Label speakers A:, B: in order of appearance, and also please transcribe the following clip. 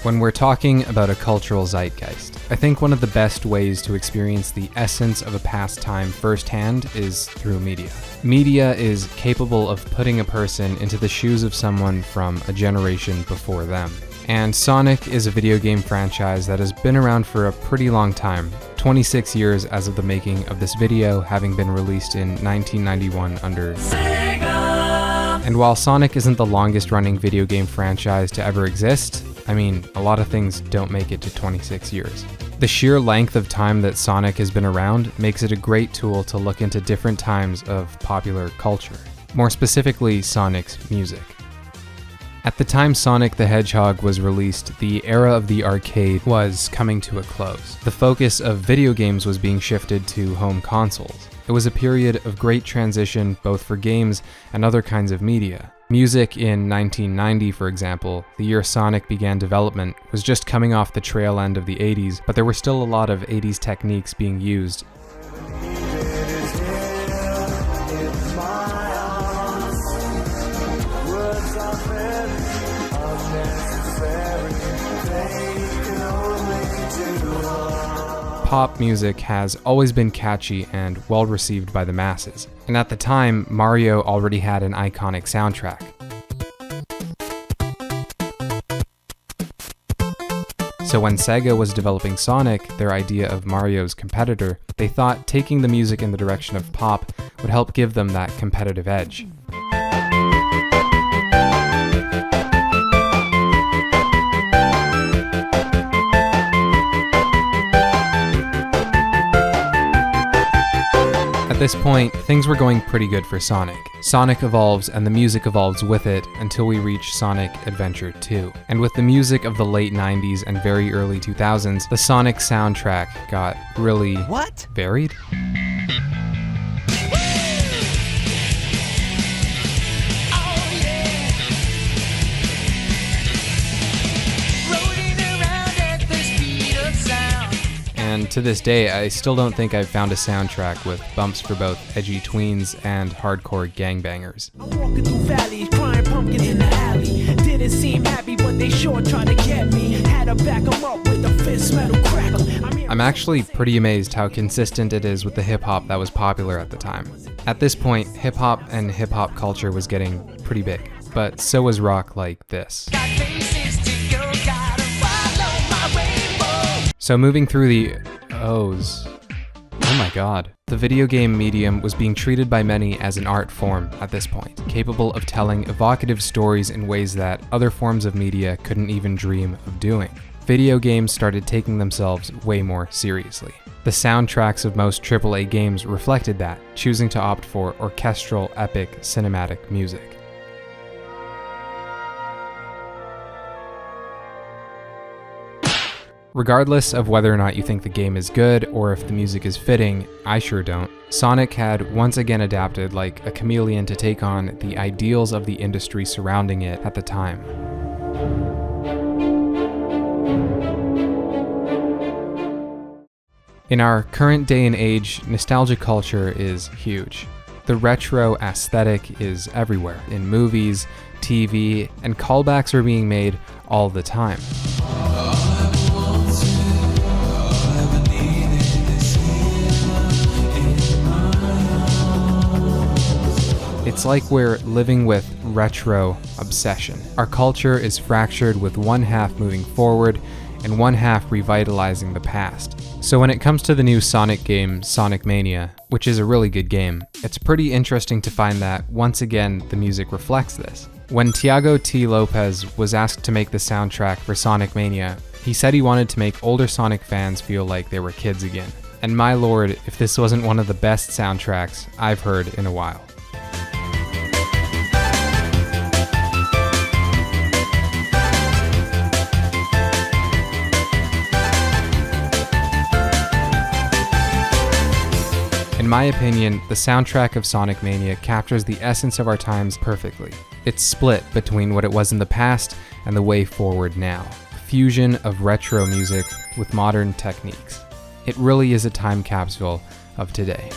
A: When we're talking about a cultural zeitgeist, I think one of the best ways to experience the essence of a pastime firsthand is through media. Media is capable of putting a person into the shoes of someone from a generation before them. And Sonic is a video game franchise that has been around for a pretty long time, 26 years as of the making of this video, having been released in 1991 under Sega. And while Sonic isn't the longest running video game franchise to ever exist, I mean, a lot of things don't make it to 26 years. The sheer length of time that Sonic has been around makes it a great tool to look into different times of popular culture, more specifically Sonic's music. At the time Sonic the Hedgehog was released, the era of the arcade was coming to a close. The focus of video games was being shifted to home consoles. It was a period of great transition both for games and other kinds of media. Music in 1990, for example, the year Sonic began development, was just coming off the trail end of the 80s, but there were still a lot of 80s techniques being used. Pop music has always been catchy and well received by the masses, and at the time, Mario already had an iconic soundtrack. So when Sega was developing Sonic, their idea of Mario's competitor, they thought taking the music in the direction of pop would help give them that competitive edge. At this point, things were going pretty good for Sonic. Sonic evolves and the music evolves with it until we reach Sonic Adventure 2. And with the music of the late 90s and very early 2000s, the Sonic soundtrack got really varied. And to this day, I still don't think I've found a soundtrack with bumps for both edgy tweens and hardcore gangbangers. I'm walking through valleys, crying pumpkins in the alley. Didn't seem happy, but they sure tried to get me. Had to back them up with a fist metal crackle. I'm actually pretty amazed how consistent it is with the hip-hop that was popular at the time. At this point, hip-hop and hip-hop culture was getting pretty big, but so was rock like this. So moving through the O's, oh my god. The video game medium was being treated by many as an art form at this point, capable of telling evocative stories in ways that other forms of media couldn't even dream of doing. Video games started taking themselves way more seriously. The soundtracks of most AAA games reflected that, choosing to opt for orchestral, epic, cinematic music. Regardless of whether or not you think the game is good or if the music is fitting, I sure don't. Sonic had once again adapted like a chameleon to take on the ideals of the industry surrounding it at the time. In our current day and age, nostalgia culture is huge. The retro aesthetic is everywhere, in movies, TV, and callbacks are being made all the time. It's like we're living with retro obsession. Our culture is fractured with one half moving forward and one half revitalizing the past. So when it comes to the new Sonic game, Sonic Mania, which is a really good game, it's pretty interesting to find that, once again, the music reflects this. When Tiago T. Lopez was asked to make the soundtrack for Sonic Mania, he said he wanted to make older Sonic fans feel like they were kids again. And my lord, if this wasn't one of the best soundtracks I've heard in a while. In my opinion, the soundtrack of Sonic Mania captures the essence of our times perfectly. It's split between what it was in the past and the way forward now. A fusion of retro music with modern techniques. It really is a time capsule of today.